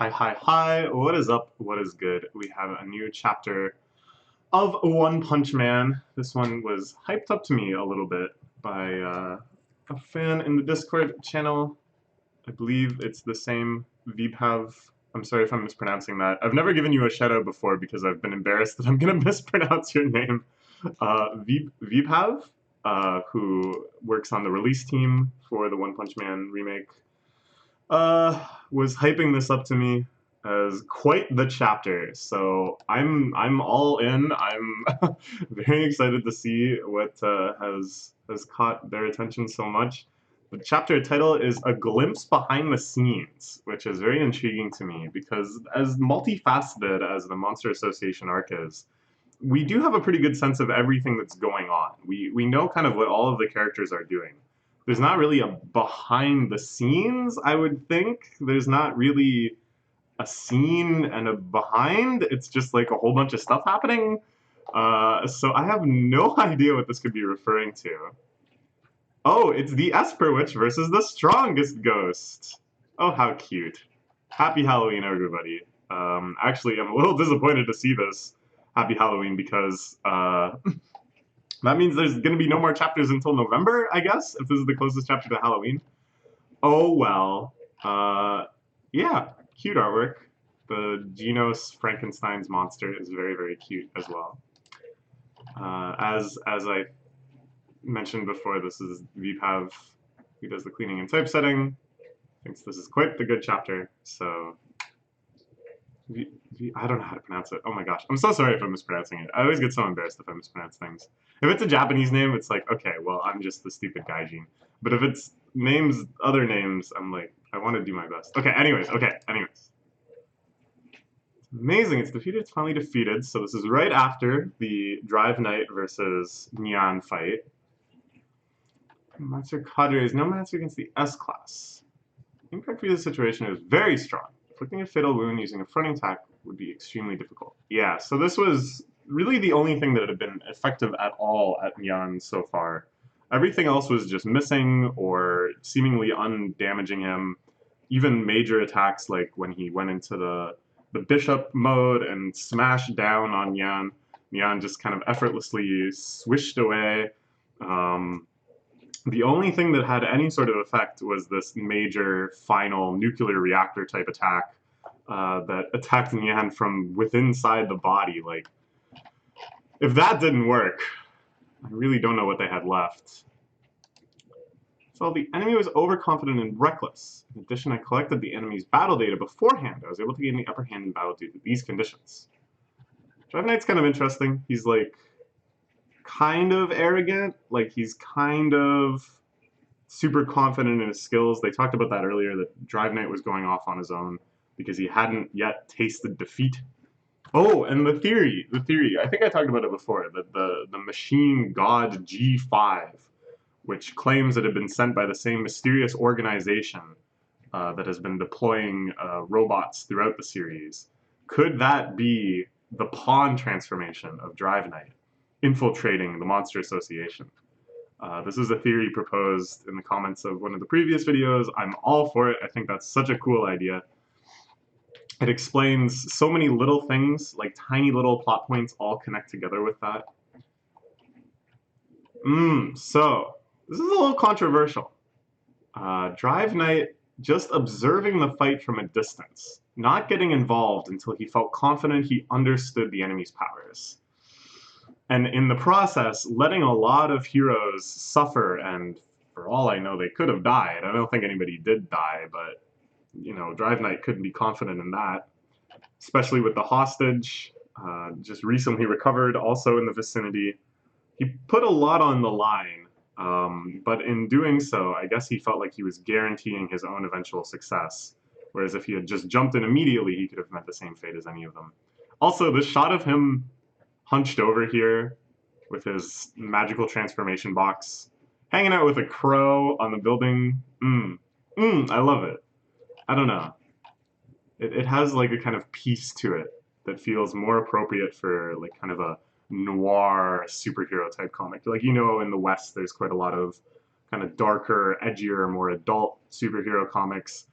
Hi, what is up? What is good? We have a new chapter of One Punch Man. This one was hyped up to me a little bit by a fan in the Discord channel. I believe it's the same Vibhav. I'm sorry if I'm mispronouncing that. I've never given you a shout out before because I've been embarrassed that I'm gonna mispronounce your name. Vibhav, who works on the release team for the One Punch Man remake, was hyping this up to me as quite the chapter. So I'm all in. I'm very excited to see what has caught their attention so much. The chapter title is A Glimpse Behind the Scenes, which is very intriguing to me because as multifaceted as the Monster Association arc is, we do have a pretty good sense of everything that's going on. We know kind of what all of the characters are doing. There's not really a behind the scenes, I would think. There's not really a scene and a behind. It's just like a whole bunch of stuff happening. So I have no idea what this could be referring to. Oh, it's the Esper Witch versus the Strongest Ghost. Oh, how cute. Happy Halloween, everybody. Actually, I'm a little disappointed to see this. Happy Halloween because that means there's going to be no more chapters until November, I guess, if this is the closest chapter to Halloween. Oh, well. Yeah, cute artwork. The Genos Frankenstein's monster is very, very cute as well. As I mentioned before, this is Vibhav, who does the cleaning and typesetting. Thinks this is quite the good chapter, so I don't know how to pronounce it. Oh my gosh. I'm so sorry if I'm mispronouncing it. I always get so embarrassed if I mispronounce things. If it's a Japanese name, it's like, okay, well, I'm just the stupid gaijin. But if it's other names, I'm like, I want to do my best. Okay, anyways. It's amazing. It's finally defeated. So this is right after the Drive Knight versus Nyan fight. Monster Cadre is no match against the S-Class. Impact for this situation is very strong. Inflicting a fatal wound using a fronting attack would be extremely difficult. Yeah, so this was really the only thing that had been effective at all at Nyan so far. Everything else was just missing or seemingly undamaging him. Even major attacks like when he went into the bishop mode and smashed down on Nyan. Nyan just kind of effortlessly swished away. The only thing that had any sort of effect was this major final nuclear reactor type attack that attacked Nyan from within inside the body. Like, if that didn't work, I really don't know what they had left. So the enemy was overconfident and reckless. In addition, I collected the enemy's battle data beforehand. I was able to gain the upper hand in battle due to these conditions. Drive Knight's kind of interesting. He's like kind of arrogant, like he's kind of super confident in his skills. They talked about that earlier, that Drive Knight was going off on his own because he hadn't yet tasted defeat. Oh, and the theory, I think I talked about it before, that the machine god G5, which claims it had been sent by the same mysterious organization that has been deploying robots throughout the series, could that be the pawn transformation of Drive Knight infiltrating the Monster Association? This is a theory proposed in the comments of one of the previous videos. I'm all for it. I think that's such a cool idea. It explains so many little things, like tiny little plot points all connect together with that. So, this is a little controversial. Drive Knight just observing the fight from a distance, not getting involved until he felt confident he understood the enemy's powers. And in the process, letting a lot of heroes suffer, and for all I know, they could have died. I don't think anybody did die, but, you know, Drive Knight couldn't be confident in that. Especially with the hostage, just recently recovered, also in the vicinity. He put a lot on the line, but in doing so, I guess he felt like he was guaranteeing his own eventual success. Whereas if he had just jumped in immediately, he could have met the same fate as any of them. Also, the shot of him hunched over here with his magical transformation box, hanging out with a crow on the building. I love it. I don't know. It has like a kind of peace to it that feels more appropriate for like kind of a noir superhero type comic. Like, you know, in the West, there's quite a lot of kind of darker, edgier, more adult superhero comics.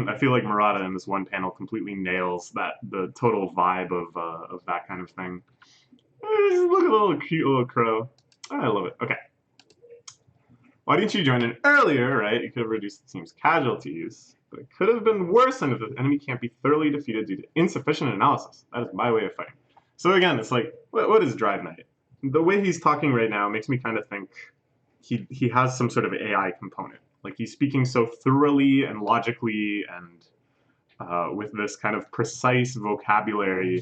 I feel like Murata in this one panel completely nails the total vibe of that kind of thing. Look at the little cute little crow. I love it. Okay. Why didn't you join in earlier, right? You could have reduced the team's casualties, but it could have been worsened if the enemy can't be thoroughly defeated due to insufficient analysis. That is my way of fighting. So again, it's like, what is Drive Knight? The way he's talking right now makes me kind of think he has some sort of AI component. Like he's speaking so thoroughly and logically and with this kind of precise vocabulary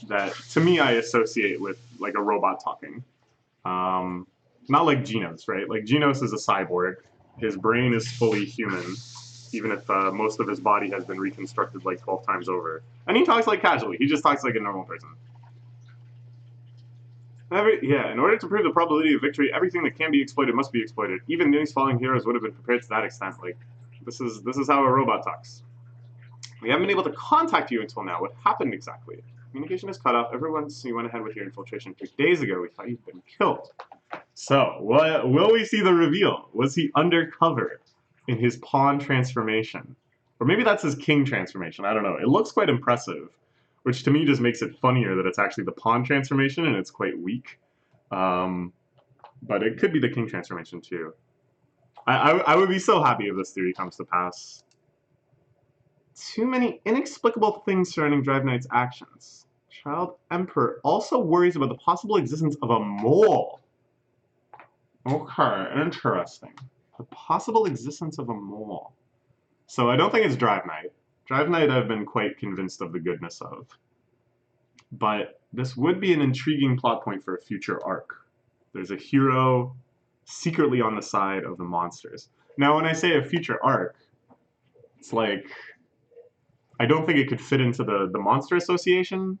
that to me I associate with like a robot talking. Not like Genos, right? Like Genos is a cyborg. His brain is fully human, even if most of his body has been reconstructed like 12 times over. And he talks like casually. He just talks like a normal person. In order to prove the probability of victory, everything that can be exploited must be exploited. Even these falling heroes would have been prepared to that extent. Like, this is how a robot talks. We haven't been able to contact you until now. What happened exactly? Communication is cut off. Once you went ahead with your infiltration 2 days ago, we thought you'd been killed. So, will we see the reveal? Was he undercover in his pawn transformation? Or maybe that's his king transformation. I don't know. It looks quite impressive, which to me just makes it funnier that it's actually the pawn transformation and it's quite weak. But it could be the king transformation too. I would be so happy if this theory comes to pass. Too many inexplicable things surrounding Drive Knight's actions. Child Emperor also worries about the possible existence of a mole. Okay, interesting. The possible existence of a mole. So I don't think it's Drive Knight. Drive Knight I've been quite convinced of the goodness of. But this would be an intriguing plot point for a future arc. There's a hero secretly on the side of the monsters. Now when I say a future arc, it's like, I don't think it could fit into the Monster Association.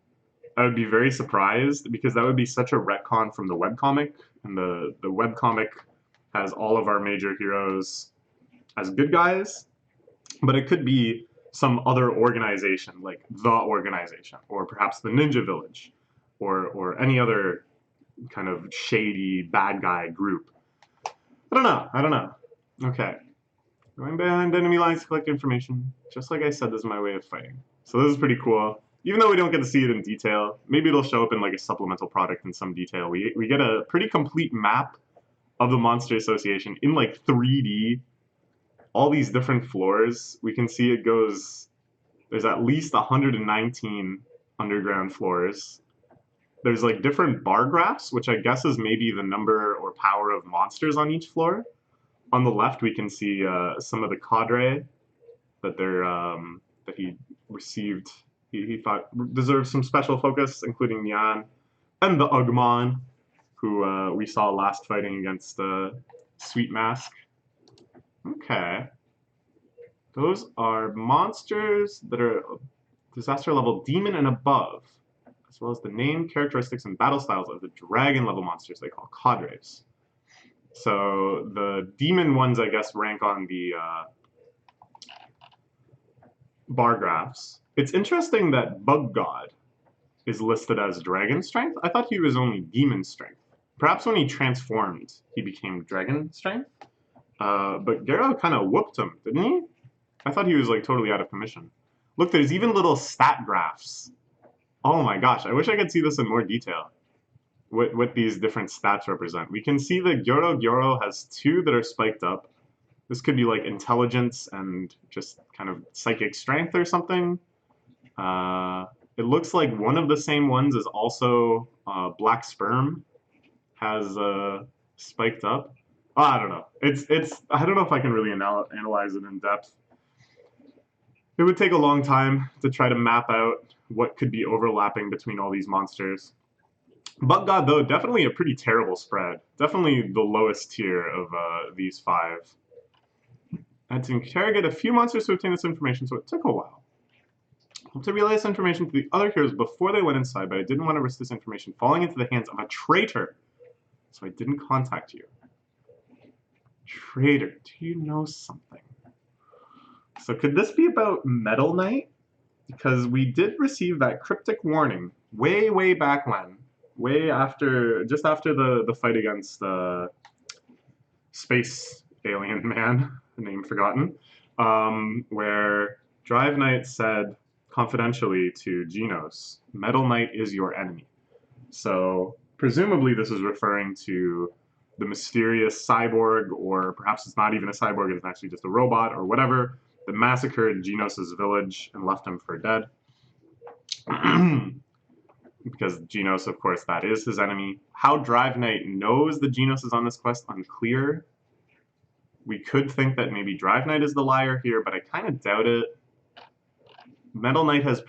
I would be very surprised because that would be such a retcon from the webcomic. And the webcomic has all of our major heroes as good guys, but it could be some other organization, like the organization, or perhaps the Ninja Village, or any other kind of shady bad guy group. I don't know. Okay. Going behind enemy lines to collect information. Just like I said, this is my way of fighting. So this is pretty cool. Even though we don't get to see it in detail, maybe it'll show up in like a supplemental product in some detail. We get a pretty complete map of the Monster Association in like 3D. All these different floors. We can see it goes, there's at least 119 underground floors. There's like different bar graphs, which I guess is maybe the number or power of monsters on each floor. On the left, we can see some of the cadre that that he received. He thought deserves some special focus, including Yan and the Ugmon, who we saw last fighting against Sweet Mask. Okay. Those are monsters that are disaster level demon and above, as well as the name, characteristics, and battle styles of the dragon level monsters they call cadres. So the demon ones, I guess, rank on the bar graphs. It's interesting that Bug God is listed as dragon strength. I thought he was only demon strength. Perhaps when he transformed, he became dragon strength. But Garo kind of whooped him, didn't he? I thought he was like totally out of commission. Look, there's even little stat graphs. Oh my gosh, I wish I could see this in more detail. What these different stats represent. We can see that Gyoro has 2 that are spiked up. This could be like intelligence and just kind of psychic strength or something. It looks like one of the same ones is also Black Sperm has spiked up. Oh, I don't know. I don't know if I can really analyze it in depth. It would take a long time to try to map out what could be overlapping between all these monsters. Bug God, though, definitely a pretty terrible spread. Definitely the lowest tier of these 5. I had to interrogate a few monsters to obtain this information, so it took a while. I hope to relay this information to the other heroes before they went inside, but I didn't want to risk this information falling into the hands of a traitor, so I didn't contact you. Traitor, do you know something? So could this be about Metal Knight? Because we did receive that cryptic warning way back when. Just after the fight against the Space Alien Man, the name forgotten. where Drive Knight said confidentially to Genos, Metal Knight is your enemy. So presumably this is referring to the mysterious cyborg, or perhaps it's not even a cyborg, it's actually just a robot or whatever, that massacred Genos' village and left him for dead. Because Genos, of course, that is his enemy. How Drive Knight knows that Genos is on this quest, unclear. We could think that maybe Drive Knight is the liar here, but I kind of doubt it. Metal Knight has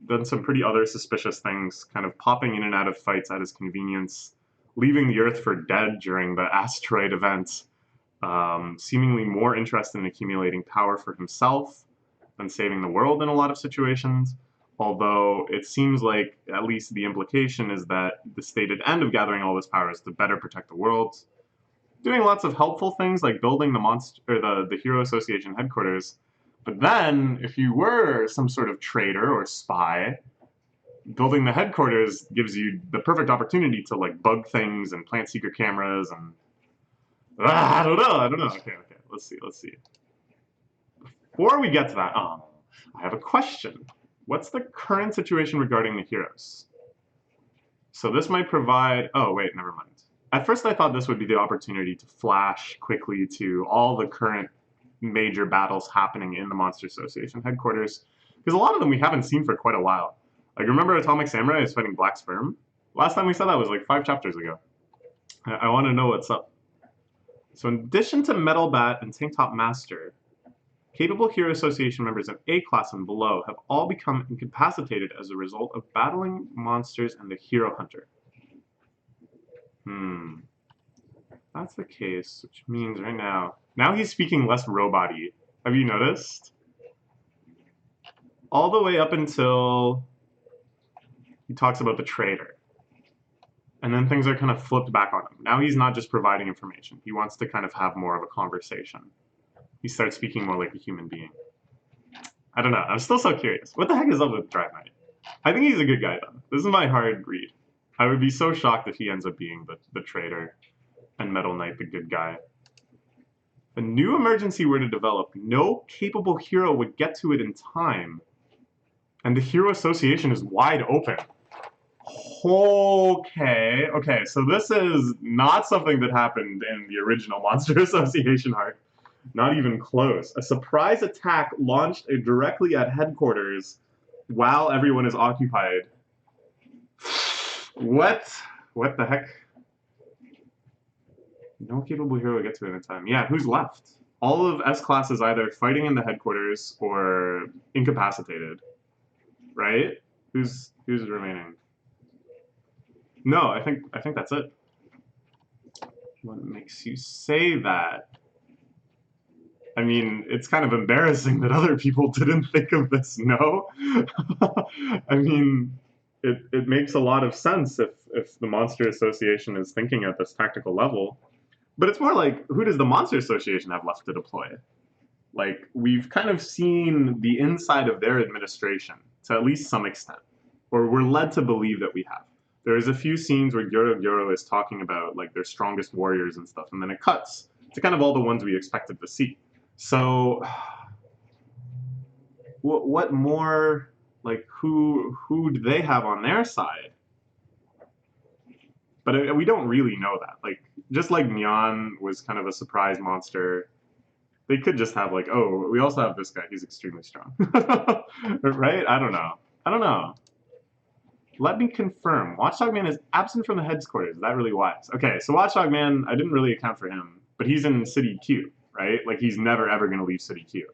done some pretty other suspicious things, kind of popping in and out of fights at his convenience, leaving the Earth for dead during the asteroid event, seemingly more interested in accumulating power for himself than saving the world in a lot of situations. Although it seems like at least the implication is that the stated end of gathering all this power is to better protect the world. Doing lots of helpful things like building the Hero Association headquarters. But then, if you were some sort of traitor or spy, building the headquarters gives you the perfect opportunity to like bug things and plant secret cameras and I don't know. Okay, let's see. Before we get to that, I have a question. What's the current situation regarding the heroes? So this might provide, oh wait, never mind. At first I thought this would be the opportunity to flash quickly to all the current major battles happening in the Monster Association headquarters, because a lot of them we haven't seen for quite a while. Like, remember Atomic Samurai is fighting Black Sperm? Last time we saw that was like 5 chapters ago. I want to know what's up. So in addition to Metal Bat and Tank Top Master, capable Hero Association members of A class and below have all become incapacitated as a result of battling monsters and the Hero Hunter. That's the case, which means right now he's speaking less robot-y. Have you noticed? All the way up until he talks about the traitor. And then things are kind of flipped back on him. Now he's not just providing information. He wants to kind of have more of a conversation. He starts speaking more like a human being. I don't know. I'm still so curious. What the heck is up with Drive Knight? I think he's a good guy, though. This is my hard read. I would be so shocked if he ends up being the traitor and Metal Knight the good guy. If a new emergency were to develop, no capable hero would get to it in time. And the Hero Association is wide open. Okay, so this is not something that happened in the original Monster Association arc. Not even close. A surprise attack launched directly at headquarters while everyone is occupied. What? What the heck? No capable hero will get to it in time. Yeah, who's left? All of S-Class is either fighting in the headquarters or incapacitated. Right? Who's remaining? No, I think that's it. What makes you say that? I mean, it's kind of embarrassing that other people didn't think of this, no? I mean, it makes a lot of sense if the Monster Association is thinking at this tactical level. But it's more like, who does the Monster Association have left to deploy? Like, we've kind of seen the inside of their administration, to at least some extent. Or we're led to believe that we have. There's a few scenes where Gyoro is talking about, like, their strongest warriors and stuff, and then it cuts to kind of all the ones we expected to see. So, what more, like, who do they have on their side? But we don't really know that. Like, just like Nyan was kind of a surprise monster, they could just have, like, oh, we also have this guy, he's extremely strong. Right? I don't know. Let me confirm. Watchdog Man is absent from the headquarters. Is that really wise? Okay, so Watchdog Man, I didn't really account for him, but he's in City Q, right? Like, he's never ever going to leave City Q.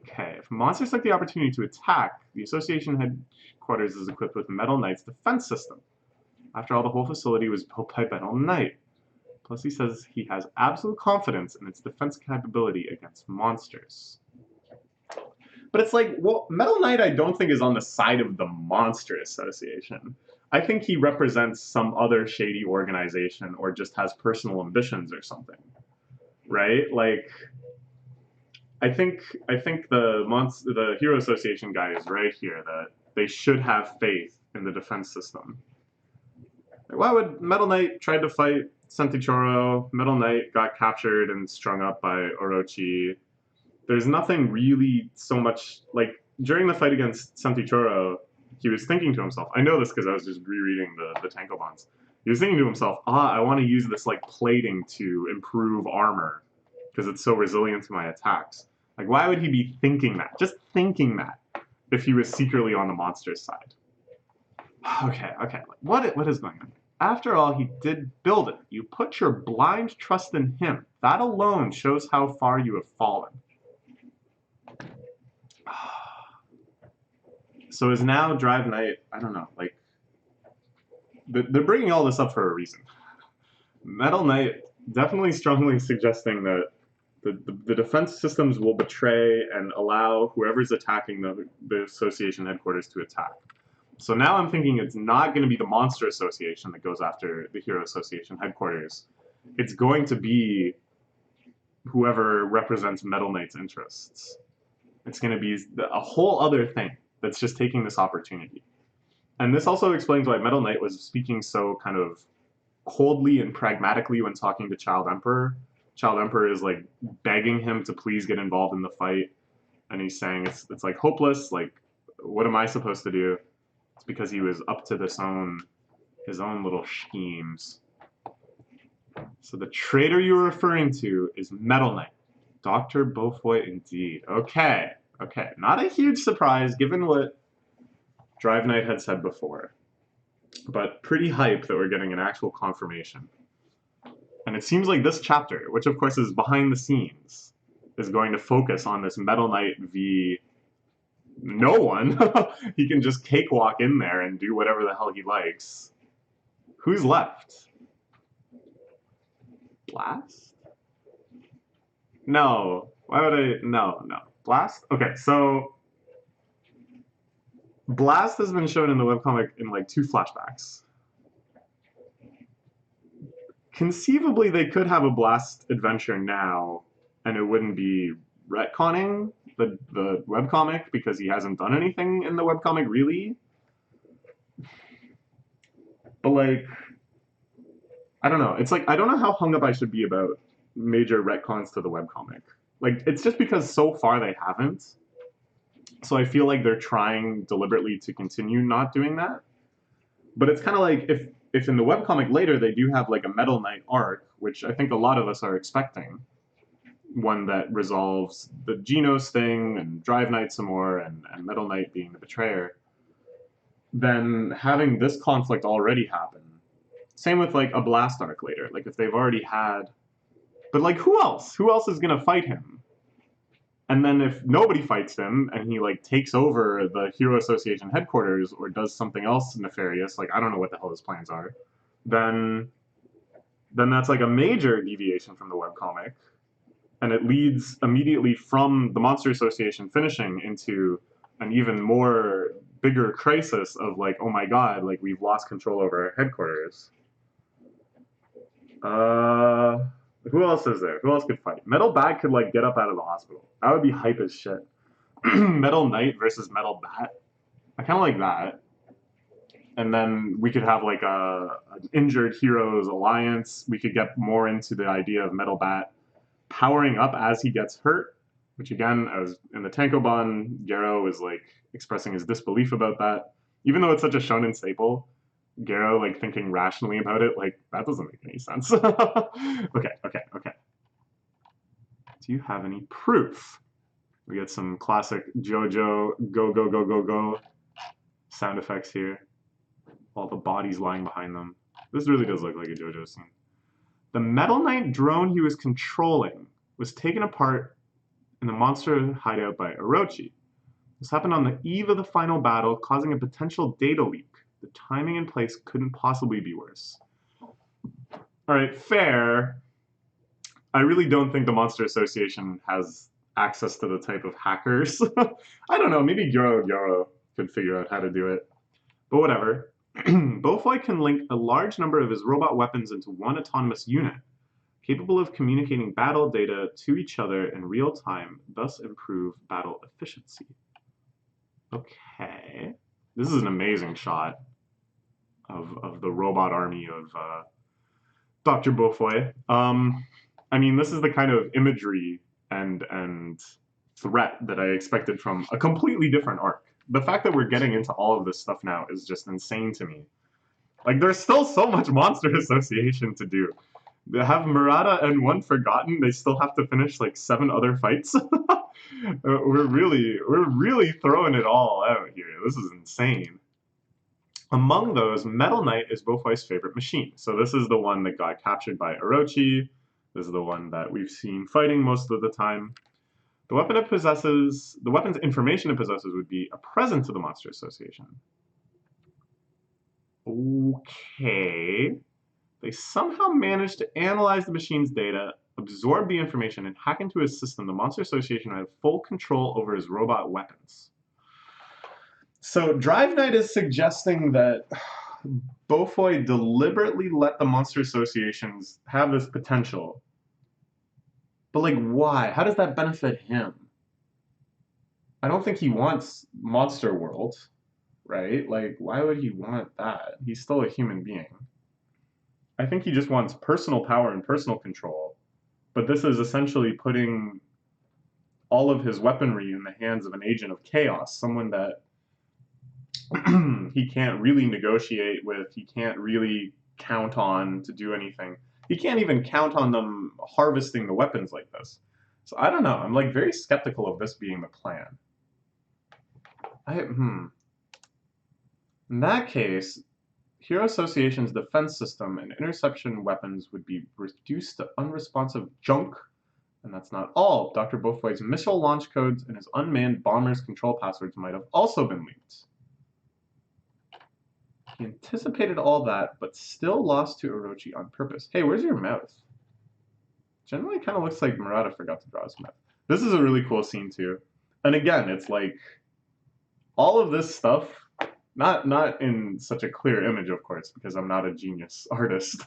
Okay, if monsters like the opportunity to attack, the Association headquarters is equipped with Metal Knight's defense system. After all, the whole facility was built by Metal Knight. Plus, he says he has absolute confidence in its defense capability against monsters. But it's like, well, Metal Knight I don't think is on the side of the Monster Association. I think he represents some other shady organization or just has personal ambitions or something, right? Like, I think the Hero Association guy is right here that they should have faith in the defense system. Why would Metal Knight try to fight Sentichoro, Metal Knight got captured and strung up by Orochi. There's nothing really so much, like, during the fight against Sentichoro, he was thinking to himself, I know this because I was just rereading the Tankobons. He was thinking to himself, I want to use this, like, plating to improve armor because it's so resilient to my attacks. Like, why would he be thinking that? Just thinking that if he was secretly on the monster's side. Okay. What is going on? After all, he did build it. You put your blind trust in him. That alone shows how far you have fallen. So is now Drive Knight, I don't know, like, they're bringing all this up for a reason. Metal Knight definitely strongly suggesting that the defense systems will betray and allow whoever's attacking the association headquarters to attack. So now I'm thinking it's not going to be the Monster Association that goes after the Hero Association headquarters. It's going to be whoever represents Metal Knight's interests. It's going to be a whole other thing that's just taking this opportunity. And this also explains why Metal Knight was speaking so kind of coldly and pragmatically when talking to Child Emperor. Child Emperor is like begging him to please get involved in the fight, and he's saying it's like hopeless. Like, what am I supposed to do? It's because he was up to his own little schemes. So the traitor you're referring to is Metal Knight. Dr. Beaufoy indeed. Okay. Not a huge surprise given what Drive Knight had said before. But pretty hype that we're getting an actual confirmation. And it seems like this chapter, which of course is behind the scenes, is going to focus on this Metal Knight v no one. He can just cakewalk in there and do whatever the hell he likes. Who's left? Blast? No. Why would I? No. Blast? Okay, so Blast has been shown in the webcomic in like 2 flashbacks. Conceivably, they could have a Blast adventure now, and it wouldn't be retconning the webcomic because he hasn't done anything in the webcomic really. But like, I don't know. It's like, I don't know how hung up I should be about major retcons to the webcomic. Like, it's just because so far they haven't. So I feel like they're trying deliberately to continue not doing that. But it's kind of like if in the webcomic later they do have like a Metal Knight arc, which I think a lot of us are expecting, one that resolves the Genos thing and Drive Knight some more and Metal Knight being the betrayer, then having this conflict already happen. Same with like a Blast arc later. Like if they've already had, but like who else? Who else is gonna fight him? And then if nobody fights him and he like takes over the Hero Association headquarters or does something else nefarious, like I don't know what the hell his plans are, then that's like a major deviation from the webcomic. And it leads immediately from the Monster Association finishing into an even more bigger crisis of like, oh my god, like we've lost control over our headquarters. Who else is there? Who else could fight? Metal Bat could like get up out of the hospital. That would be hype as shit. Metal Knight versus Metal Bat. I kind of like that. And then we could have like an injured heroes alliance. We could get more into the idea of Metal Bat powering up as he gets hurt, which again, as in the Tankobon, Garo is like expressing his disbelief about that. Even though it's such a shonen staple, Garo like thinking rationally about it, like that doesn't make any sense. Okay. Do you have any proof? We get some classic JoJo go sound effects here. All the bodies lying behind them. This really does look like a JoJo scene. The Metal Knight drone he was controlling was taken apart in the monster hideout by Orochi. This happened on the eve of the final battle, causing a potential data leak. The timing and place couldn't possibly be worse. Alright, fair. I really don't think the Monster Association has access to the type of hackers. I don't know, maybe Gyoro could figure out how to do it. But whatever. Beaufoy can link a large number of his robot weapons into one autonomous unit, capable of communicating battle data to each other in real time, thus improve battle efficiency. Okay. This is an amazing shot of the robot army of Dr. Beaufoy. I mean, this is the kind of imagery and threat that I expected from a completely different arc. The fact that we're getting into all of this stuff now is just insane to me. Like, there's still so much monster association to do. They have Murata and One Forgotten. They still have to finish like 7 other fights. we're really throwing it all out here. This is insane. Among those, Metal Knight is Beaufoy's favorite machine. So this is the one that got captured by Orochi. This is the one that we've seen fighting most of the time. The weapon it possesses, the weapon's information it possesses would be a present to the Monster Association. Okay. They somehow managed to analyze the machine's data, absorb the information, and hack into his system. The Monster Association would have full control over his robot weapons. So Drive Knight is suggesting that Beaufoy deliberately let the Monster Associations have this potential. But like, why? How does that benefit him? I don't think he wants Monster World, right? Like, why would he want that? He's still a human being. I think he just wants personal power and personal control. But this is essentially putting all of his weaponry in the hands of an agent of chaos, someone that he can't really negotiate with, he can't really count on to do anything. He can't even count on them harvesting the weapons like this. So I don't know, I'm like very skeptical of this being the plan. In that case, Hero Association's defense system and interception weapons would be reduced to unresponsive junk. And that's not all. Dr. Beaufoy's missile launch codes and his unmanned bombers' control passwords might have also been leaked. He anticipated all that, but still lost to Orochi on purpose. Hey, where's your mouth? Generally kind of looks like Murata forgot to draw his mouth. This is a really cool scene too. And again, it's like all of this stuff, not in such a clear image, of course, because I'm not a genius artist,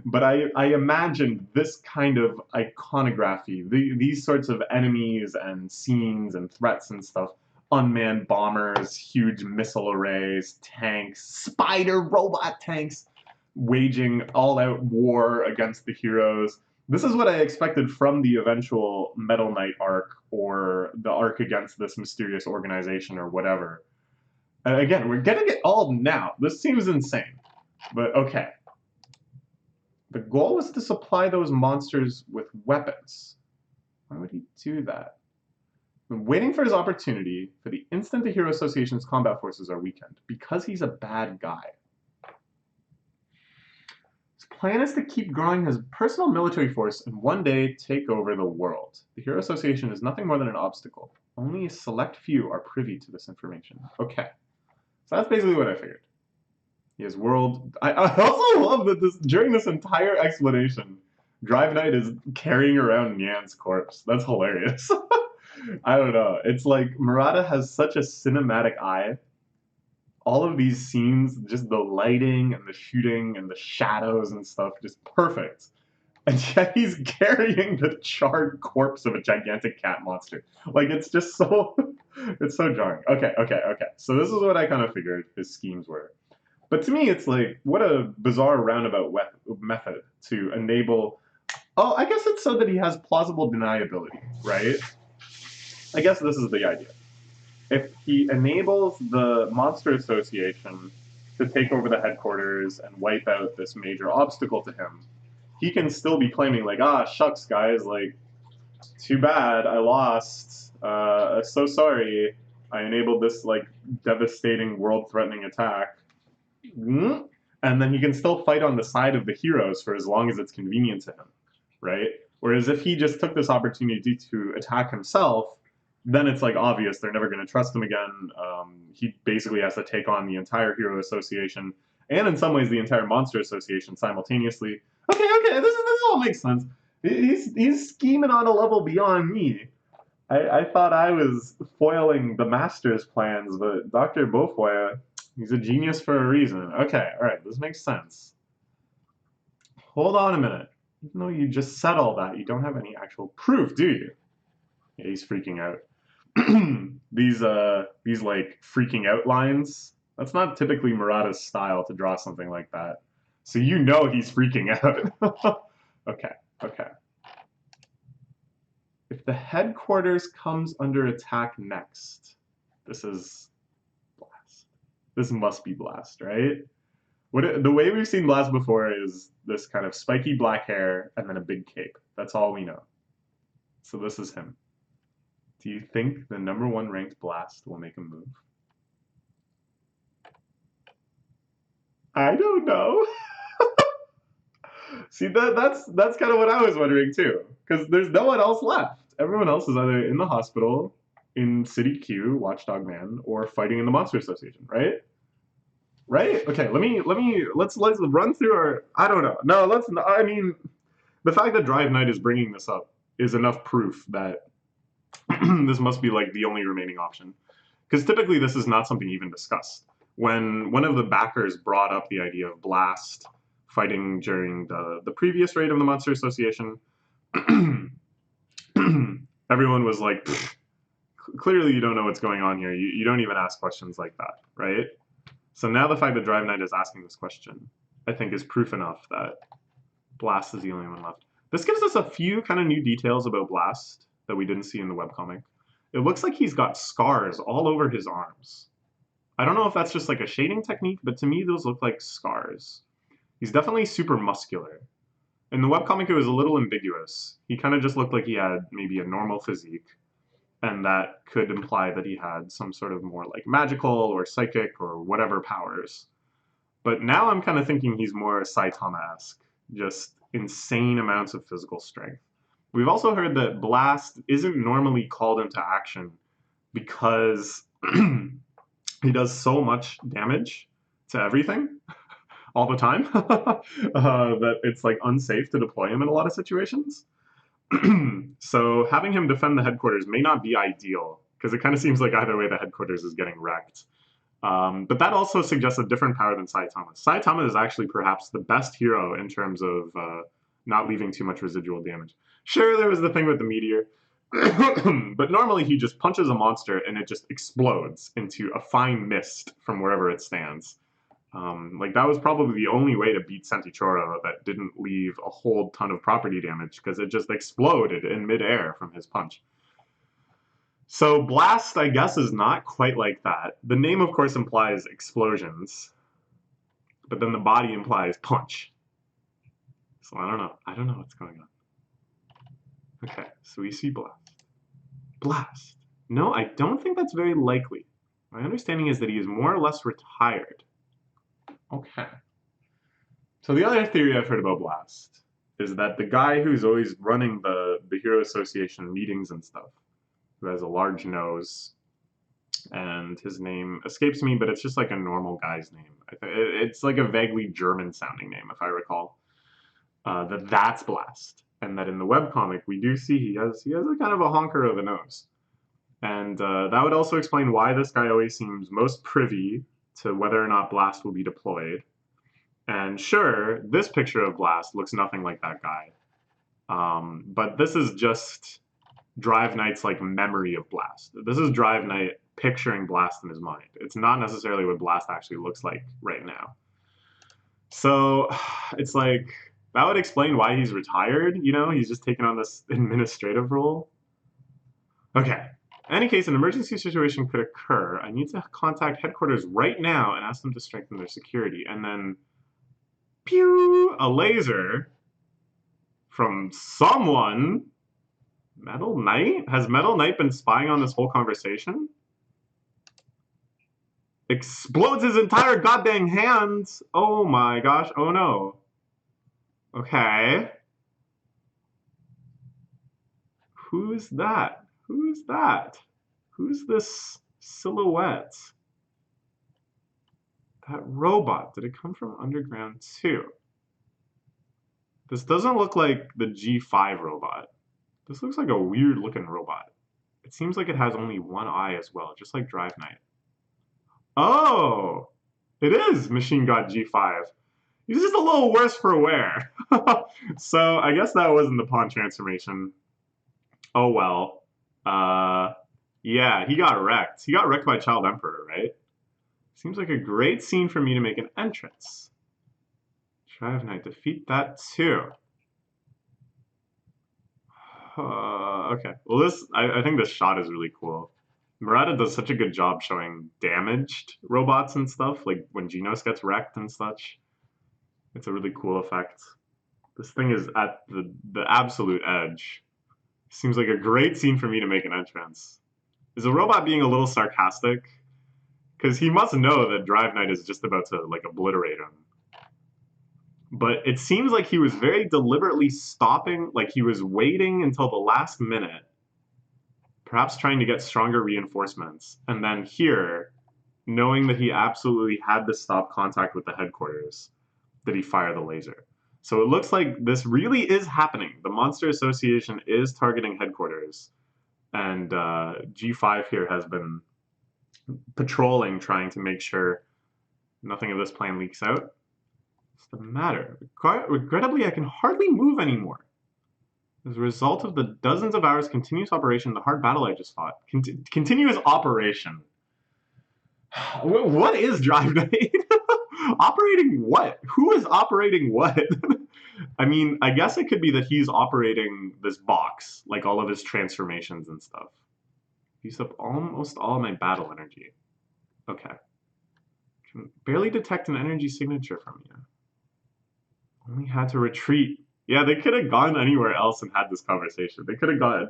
but I imagine this kind of iconography, these sorts of enemies and scenes and threats and stuff, unmanned bombers, huge missile arrays, tanks, spider robot tanks, waging all-out war against the heroes. This is what I expected from the eventual Metal Knight arc, or the arc against this mysterious organization or whatever. And again, we're getting it all now. This seems insane, but okay. The goal was to supply those monsters with weapons. Why would he do that? Waiting for his opportunity for the instant the Hero Association's combat forces are weakened, because he's a bad guy. His plan is to keep growing his personal military force and one day take over the world. The Hero Association is nothing more than an obstacle. Only a select few are privy to this information. Okay. So that's basically what I figured. He has world... I also love that during this entire explanation, Drive Knight is carrying around Nyan's corpse. That's hilarious. I don't know. It's like Murata has such a cinematic eye. All of these scenes, just the lighting and the shooting and the shadows and stuff, just perfect. And yet he's carrying the charred corpse of a gigantic cat monster. Like, it's just so... it's so jarring. Okay. So this is what I kind of figured his schemes were. But to me, it's like, what a bizarre roundabout method to enable... Oh, I guess it's so that he has plausible deniability, right? I guess this is the idea. If he enables the Monster Association to take over the headquarters and wipe out this major obstacle to him, he can still be claiming, like, ah, shucks, guys, like, too bad, I lost, so sorry, I enabled this, like, devastating, world-threatening attack. And then he can still fight on the side of the heroes for as long as it's convenient to him, right? Whereas if he just took this opportunity to attack himself, then it's like obvious they're never going to trust him again. He basically has to take on the entire Hero Association and in some ways the entire Monster Association simultaneously. Okay, this all makes sense. He's scheming on a level beyond me. I thought I was foiling the Master's plans, but Dr. Beaufoy, he's a genius for a reason. Okay, all right, this makes sense. Hold on a minute. Even though you just said all that, you don't have any actual proof, do you? Yeah, he's freaking out. these like freaking out lines, that's not typically Murata's style to draw something like that. So you know he's freaking out. Okay, okay. If the headquarters comes under attack next, this is Blast. This must be Blast, right? The way we've seen Blast before is this kind of spiky black hair and then a big cape. That's all we know. So this is him. Do you think the number one ranked Blast will make a move? I don't know. See, that's kind of what I was wondering too, because there's no one else left. Everyone else is either in the hospital, in City Q, Watchdog Man, or fighting in the Monster Association, right? Right? Okay, let's run through our. I don't know. No, let's. I mean, the fact that Drive Knight is bringing this up is enough proof that this must be like the only remaining option. Because typically this is not something even discussed. When one of the backers brought up the idea of Blast fighting during the previous raid of the Monster Association, everyone was like, clearly you don't know what's going on here. You don't even ask questions like that, right? So now the fact that Drive Knight is asking this question, I think is proof enough that Blast is the only one left. This gives us a few kind of new details about Blast that we didn't see in the webcomic. It looks like he's got scars all over his arms. I don't know if that's just like a shading technique, but to me those look like scars. He's definitely super muscular. In the webcomic, it was a little ambiguous. He kind of just looked like he had maybe a normal physique, and that could imply that he had some sort of more like magical or psychic or whatever powers. But now I'm kind of thinking he's more Saitama-esque, just insane amounts of physical strength. We've also heard that Blast isn't normally called into action because he does so much damage to everything all the time that it's like unsafe to deploy him in a lot of situations. So having him defend the headquarters may not be ideal because it kind of seems like either way the headquarters is getting wrecked. But that also suggests a different power than Saitama. Saitama is actually perhaps the best hero in terms of not leaving too much residual damage. Sure, there was the thing with the meteor, but normally he just punches a monster and it just explodes into a fine mist from wherever it stands. Like that was probably the only way to beat Centichoro that didn't leave a whole ton of property damage because it just exploded in midair from his punch. So Blast, I guess, is not quite like that. The name, of course, implies explosions, but then the body implies punch. So I don't know. I don't know what's going on. Okay, so we see Blast. Blast. No, I don't think that's very likely. My understanding is that he is more or less retired. Okay. So the other theory I've heard about Blast is that the guy who's always running the Hero Association meetings and stuff, who has a large nose, and his name escapes me, but it's just like a normal guy's name. It's like a vaguely German-sounding name, if I recall. That's Blast, and that in the webcomic we do see he has a kind of a honker of a nose, and that would also explain why this guy always seems most privy to whether or not Blast will be deployed. And sure, this picture of Blast looks nothing like that guy, but this is just Drive Knight's like memory of Blast. This is Drive Knight picturing Blast in his mind. It's not necessarily what Blast actually looks like right now. So it's like that would explain why he's retired. You know, he's just taken on this administrative role. Okay. In any case, an emergency situation could occur. I need to contact headquarters right now and ask them to strengthen their security. And then, pew, a laser from someone. Metal Knight? Has Metal Knight been spying on this whole conversation? Explodes his entire goddamn hands! Oh my gosh, oh no. Okay. Who's that? Who's that? Who's this silhouette? That robot, did it come from Underground 2? This doesn't look like the G5 robot. This looks like a weird looking robot. It seems like it has only one eye as well, just like Drive Knight. Oh! It is Machine God G5. He's just a little worse for wear. So I guess that wasn't the pawn transformation. Oh well. Yeah, he got wrecked. He got wrecked by Child Emperor, right? Seems like a great scene for me to make an entrance. Drive Knight, defeat that too. Okay, well I think this shot is really cool. Murata does such a good job showing damaged robots and stuff, like when Genos gets wrecked and such. It's a really cool effect. This thing is at the absolute edge. Seems like a great scene for me to make an entrance. Is the robot being a little sarcastic? Because he must know that Drive Knight is just about to like obliterate him. But it seems like he was very deliberately stopping, like he was waiting until the last minute, perhaps trying to get stronger reinforcements. And then here, knowing that he absolutely had to stop contact with the headquarters, did he fire the laser. So it looks like this really is happening. The Monster Association is targeting headquarters. And G5 here has been patrolling, trying to make sure nothing of this plan leaks out. What's the matter? Regrettably, I can hardly move anymore. As a result of the dozens of hours continuous operation, the hard battle I just fought. Continuous operation. What is Drive Knight? Operating what? Who is operating what? I mean, I guess it could be that he's operating this box, like all of his transformations and stuff. Used up almost all of my battle energy. Okay. Can barely detect an energy signature from you. Only had to retreat. Yeah, they could have gone anywhere else and had this conversation. They could have gone.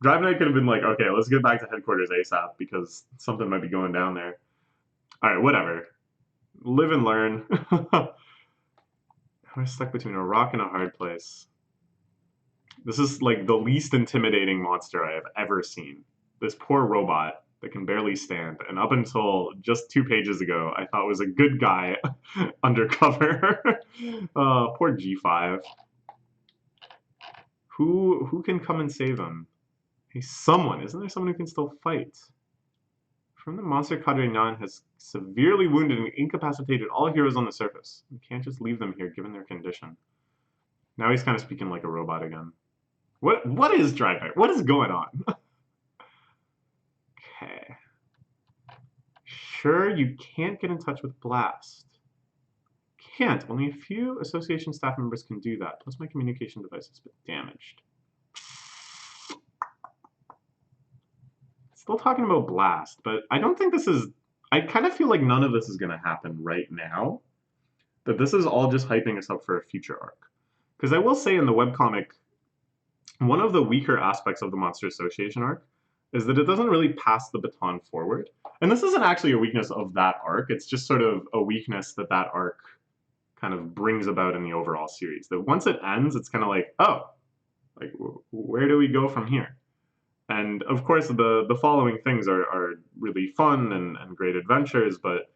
Drive Knight could have been like, okay, let's get back to headquarters ASAP because something might be going down there. Alright, whatever. Live and learn. We're stuck between a rock and a hard place. This is like the least intimidating monster I have ever seen. This poor robot that can barely stand, and up until just 2 pages ago, I thought was a good guy undercover. Poor G5. Who can come and save him? Hey, someone. Isn't there someone who can still fight? From the monster, Cadre 9 has severely wounded and incapacitated all heroes on the surface. You can't just leave them here given their condition. Now he's kind of speaking like a robot again. What is Drive Knight? What is going on? Okay. Sure, you can't get in touch with Blast. Can't. Only a few association staff members can do that. Plus my communication device has been damaged. Still talking about Blast, but I don't think this is... I kind of feel like none of this is going to happen right now. That this is all just hyping us up for a future arc. Because I will say in the webcomic, one of the weaker aspects of the Monster Association arc is that it doesn't really pass the baton forward. And this isn't actually a weakness of that arc, it's just sort of a weakness that that arc kind of brings about in the overall series. That once it ends, it's kind of like, oh, like where do we go from here? And of course, the following things are really fun and great adventures, but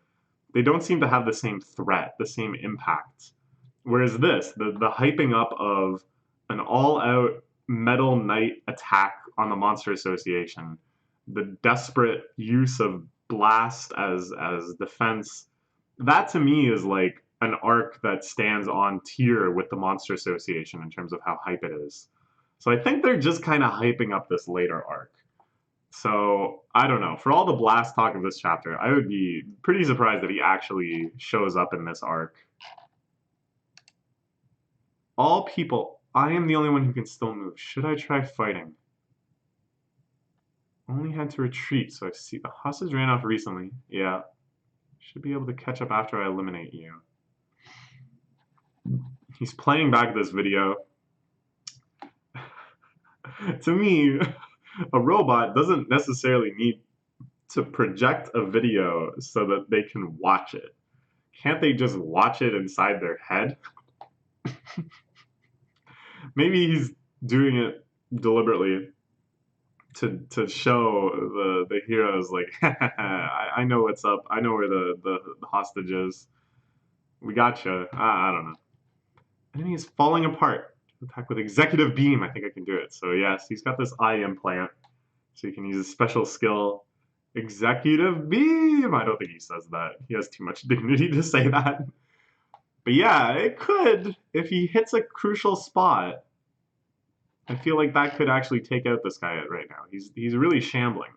they don't seem to have the same threat, the same impact. Whereas this, the hyping up of an all-out Metal Knight attack on the Monster Association, the desperate use of Blast as defense, that to me is like an arc that stands on tier with the Monster Association in terms of how hype it is. So I think they're just kind of hyping up this later arc. So, I don't know. For all the Blast talk of this chapter, I would be pretty surprised that he actually shows up in this arc. All people, I am the only one who can still move. Should I try fighting? Only had to retreat, so I see the hostage ran off recently. Yeah. Should be able to catch up after I eliminate you. He's playing back this video. To me, a robot doesn't necessarily need to project a video so that they can watch it. Can't they just watch it inside their head? Maybe he's doing it deliberately to show the heroes like, I know what's up. I know where the hostage is. We gotcha. I don't know. Enemy is falling apart. Attack with Executive Beam. I think I can do it. So yes, he's got this eye implant. So he can use a special skill. Executive Beam! I don't think he says that. He has too much dignity to say that. But yeah, it could. If he hits a crucial spot, I feel like that could actually take out this guy right now. He's really shambling.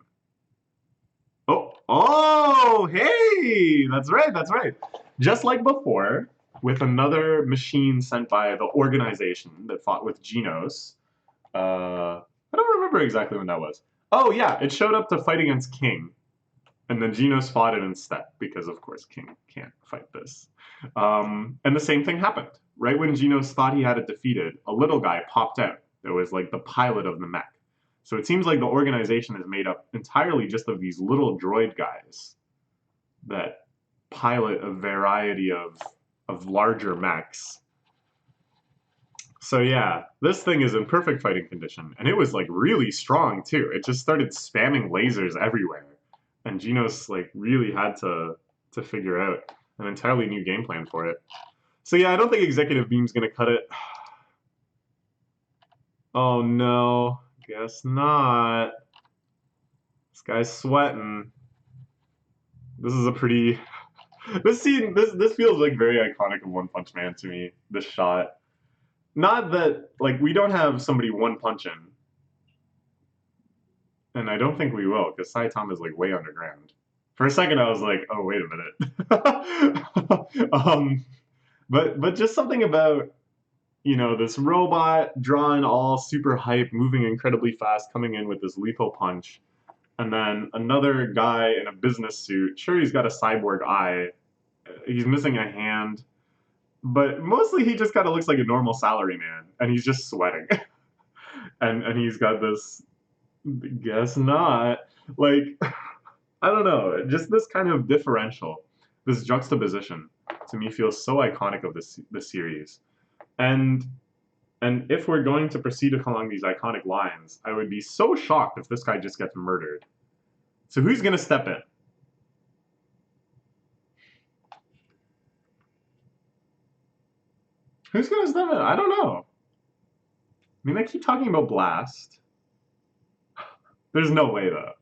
Oh, hey! That's right, that's right. Just like before, with another machine sent by the organization that fought with Genos. I don't remember exactly when that was. Oh yeah, it showed up to fight against King, and then Genos fought it instead because, of course, King can't fight this. And the same thing happened. Right when Genos thought he had it defeated, a little guy popped out that was like the pilot of the mech. So it seems like the organization is made up entirely just of these little droid guys that pilot a variety of larger mechs. So yeah, this thing is in perfect fighting condition, and it was like really strong too. It just started spamming lasers everywhere, and Genos like really had to figure out an entirely new game plan for it. So yeah, I don't think Executive Beam's gonna cut it. Oh no, guess not. This guy's sweating. This is a pretty. This scene, this feels like very iconic of One Punch Man to me. This shot. Not that like we don't have somebody one punching, and I don't think we will because Saitama is like way underground. For a second, I was like, oh wait a minute. But just something about this robot drawing all super hype, moving incredibly fast, coming in with this lethal punch, and then another guy in a business suit. Sure, he's got a cyborg eye. He's missing a hand. But mostly he just kind of looks like a normal salaryman, and he's just sweating. and he's got this, guess not, like, I don't know, just this kind of differential, this juxtaposition, to me feels so iconic of this series. And if we're going to proceed along these iconic lines, I would be so shocked if this guy just gets murdered. So who's gonna step in? Who's gonna step in? I don't know. I mean, they keep talking about Blast. There's no way, though.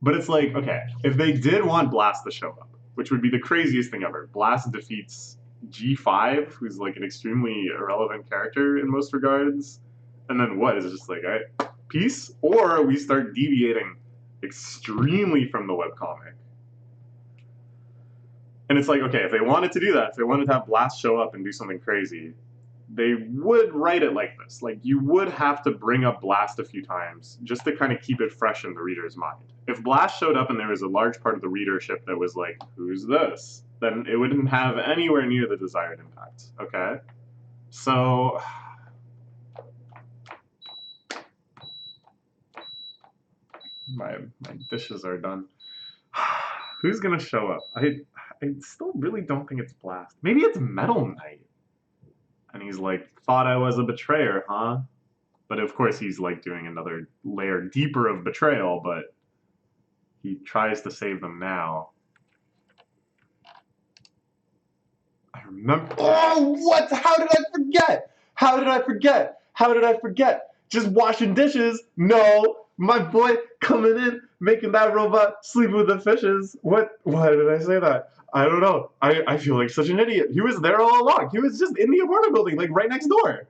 But it's like, okay, if they did want Blast to show up, which would be the craziest thing ever, Blast defeats G5, who's like an extremely irrelevant character in most regards, and then what? Is it just like, all right, peace? Or we start deviating extremely from the webcomic. And it's like, okay, if they wanted to do that, if they wanted to have Blast show up and do something crazy, they would write it like this. Like, you would have to bring up Blast a few times just to kind of keep it fresh in the reader's mind. If Blast showed up and there was a large part of the readership that was like, who's this? Then it wouldn't have anywhere near the desired impact, okay? So, my dishes are done. Who's gonna show up? I still really don't think it's Blast. Maybe it's Metal Knight. And he's like, thought I was a betrayer, huh? But of course he's like doing another layer deeper of betrayal, but he tries to save them now. I remember. Oh, what? How did I forget? How did I forget? How did I forget? Just washing dishes? No. My boy coming in, making that robot sleep with the fishes. What? Why did I say that? I don't know. I feel like such an idiot. He was there all along. He was just in the apartment building, like right next door.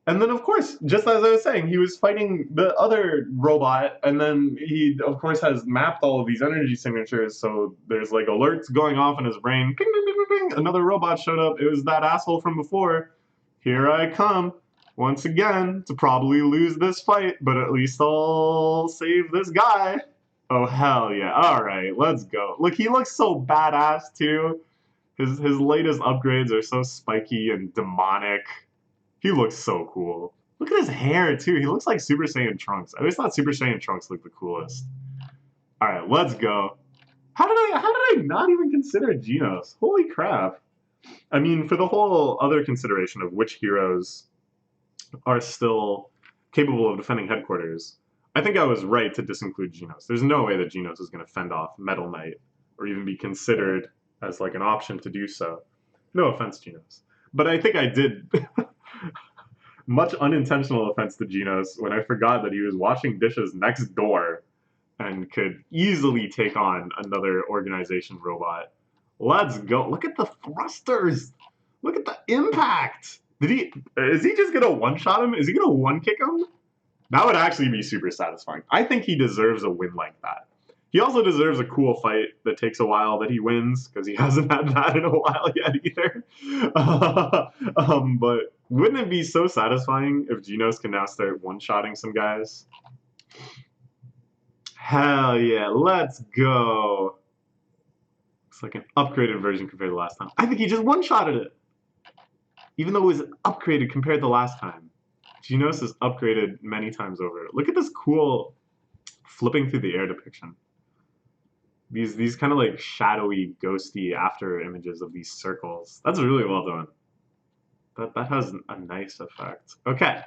And then, of course, just as I was saying, he was fighting the other robot, and then he, of course, has mapped all of these energy signatures, so there's like alerts going off in his brain. Ping, ping, ping, ping, ping. Another robot showed up. It was that asshole from before. Here I come, once again, to probably lose this fight, but at least I'll save this guy. Oh, hell yeah. All right, let's go. Look, he looks so badass, too. His latest upgrades are so spiky and demonic. He looks so cool. Look at his hair, too. He looks like Super Saiyan Trunks. I always thought Super Saiyan Trunks looked the coolest. All right, let's go. How did I not even consider Genos? Holy crap. I mean, for the whole other consideration of which heroes are still capable of defending headquarters, I think I was right to disinclude Genos. There's no way that Genos is going to fend off Metal Knight or even be considered as like an option to do so. No offense, Genos. But I think I did much unintentional offense to Genos when I forgot that he was washing dishes next door and could easily take on another organization robot. Let's go. Look at the thrusters. Look at the impact. Is he just gonna one-shot him? Is he gonna one-kick him? That would actually be super satisfying. I think he deserves a win like that. He also deserves a cool fight that takes a while that he wins, because he hasn't had that in a while yet either. But wouldn't it be so satisfying if Genos can now start one-shotting some guys? Hell yeah, let's go. It's like an upgraded version compared to last time. I think he just one-shotted it. Even though it was upgraded compared to last time. Genos is upgraded many times over. Look at this cool flipping through the air depiction. These kind of like shadowy, ghosty after images of these circles. That's really well done. That has a nice effect. Okay.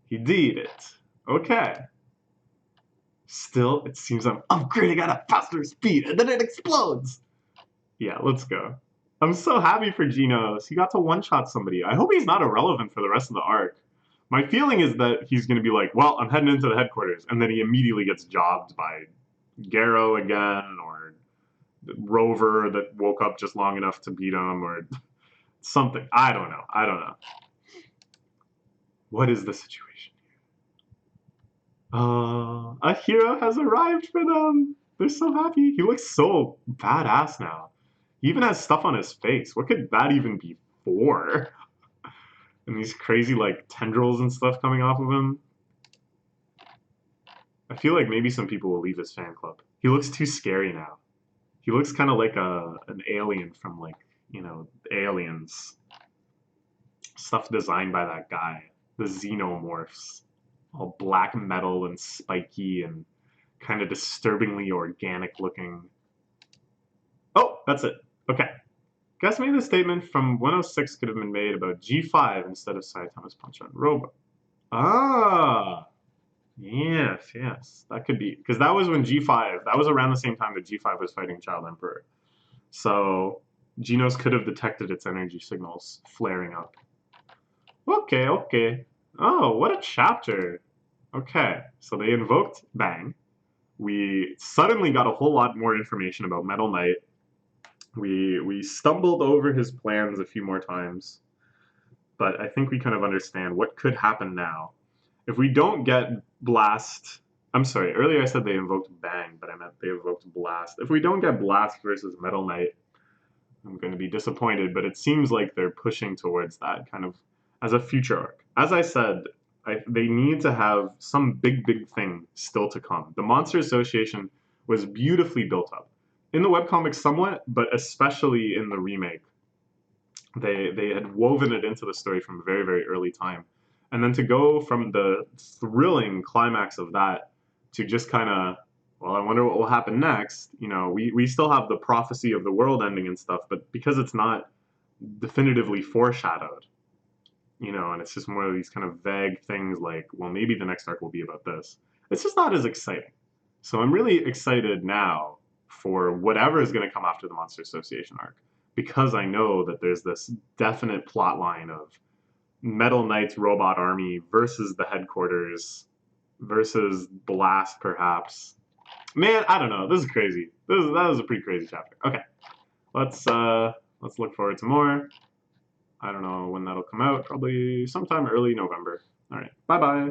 He did it. Okay. Still, it seems I'm upgrading at a faster speed, and then it explodes. Yeah, let's go. I'm so happy for Genos. He got to one-shot somebody. I hope he's not irrelevant for the rest of the arc. My feeling is that he's going to be like, well, I'm heading into the headquarters, and then he immediately gets jobbed by Garrow again, or Rover that woke up just long enough to beat him, or something. I don't know. What is the situation here? A hero has arrived for them. They're so happy. He looks so badass now. He even has stuff on his face. What could that even be for? And these crazy, like, tendrils and stuff coming off of him. I feel like maybe some people will leave his fan club. He looks too scary now. He looks kind of like an alien from, like, you know, Aliens. Stuff designed by that guy. The Xenomorphs. All black metal and spiky and kind of disturbingly organic looking. Oh, that's it. Okay. Guess maybe the statement from 106 could have been made about G5 instead of Saitama's punch on Robo. Ah. Yes. That could be. Because that was when G5, that was around the same time that G5 was fighting Child Emperor. So Genos could have detected its energy signals flaring up. Okay. Oh, what a chapter. Okay, so they invoked Bang. We suddenly got a whole lot more information about Metal Knight. We stumbled over his plans a few more times, but I think we kind of understand what could happen now. If we don't get Blast... I'm sorry, earlier I said they invoked Bang, but I meant they invoked Blast. If we don't get Blast versus Metal Knight, I'm going to be disappointed, but it seems like they're pushing towards that kind of as a future arc. As I said, they need to have some big thing still to come. The Monster Association was beautifully built up. In the webcomics somewhat, but especially in the remake. They had woven it into the story from a very early time. And then to go from the thrilling climax of that to just kind of, well, I wonder what will happen next. You know, we still have the prophecy of the world ending and stuff, but because it's not definitively foreshadowed, you know, and it's just more of these kind of vague things like, well, maybe the next arc will be about this. It's just not as exciting. So I'm really excited now for whatever is going to come after the Monster Association arc, because I know that there's this definite plot line of Metal Knight's robot army versus the headquarters versus Blast, perhaps. Man, I don't know. This is crazy. That was a pretty crazy chapter. Okay, let's look forward to more. I don't know when that'll come out. Probably sometime early November. All right. Bye-bye.